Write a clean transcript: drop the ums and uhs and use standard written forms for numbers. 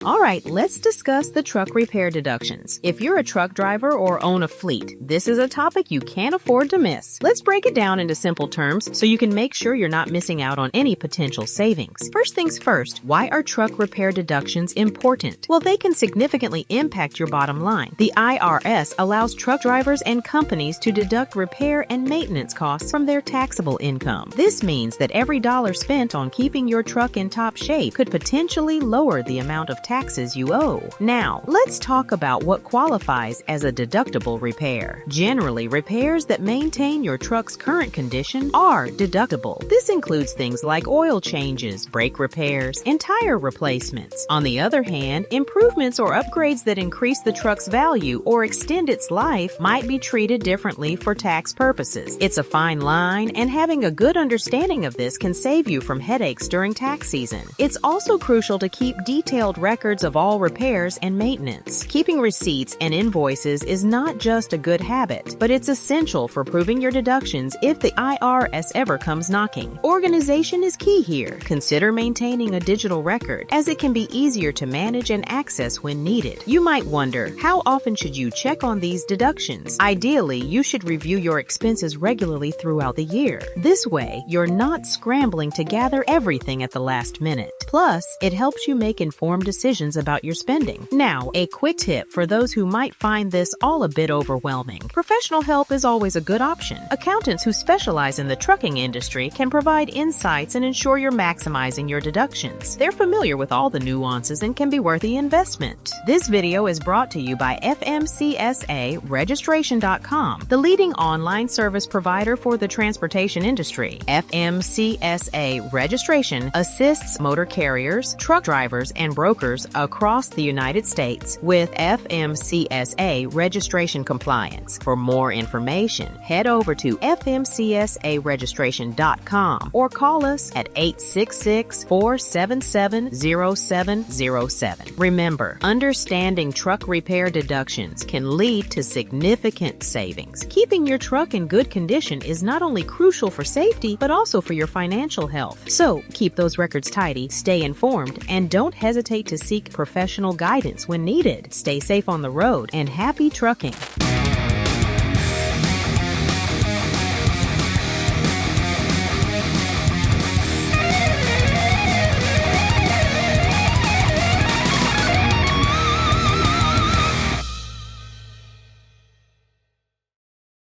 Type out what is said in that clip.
All right, let's discuss the truck repair deductions. If you're a truck driver or own a fleet, this is a topic you can't afford to miss. Let's break it down into simple terms so you can make sure you're not missing out on any potential savings. First things first, why are truck repair deductions important? Well, they can significantly impact your bottom line. The IRS allows truck drivers and companies to deduct repair and maintenance costs from their taxable income. This means that every dollar spent on keeping your truck in top shape could potentially lower the amount of taxes you owe. Now, let's talk about what qualifies as a deductible repair. Generally, repairs that maintain your truck's current condition are deductible. This includes things like oil changes, brake repairs, and tire replacements. On the other hand, improvements or upgrades that increase the truck's value or extend its life might be treated differently for tax purposes. It's a fine line, and having a good understanding of this can save you from headaches during tax season. It's also crucial to keep detailed records of all repairs and maintenance. Keeping receipts and invoices is not just a good habit, but it's essential for proving your deductions if the IRS ever comes knocking. Organization is key here. Consider maintaining a digital record, as it can be easier to manage and access when needed. You might wonder, how often should you check on these deductions? Ideally, you should review your expenses regularly throughout the year. This way, you're not scrambling to gather everything at the last minute. Plus, it helps you make informed decisions about your spending. Now, a quick tip for those who might find this all a bit overwhelming. Professional help is always a good option. Accountants who specialize in the trucking industry can provide insights and ensure you're maximizing your deductions. They're familiar with all the nuances and can be worth the investment. This video is brought to you by FMCSA Registration.com, the leading online service provider for the transportation industry. FMCSA Registration assists motor carriers, truck drivers, and brokers across the United States with FMCSA registration compliance. For more information, head over to FMCSAregistration.com or call us at 866-477-0707. Remember, understanding truck repair deductions can lead to significant savings. Keeping your truck in good condition is not only crucial for safety, but also for your financial health. So, keep those records tidy, stay informed, and don't hesitate to seek professional guidance when needed. Stay safe on the road, and happy trucking.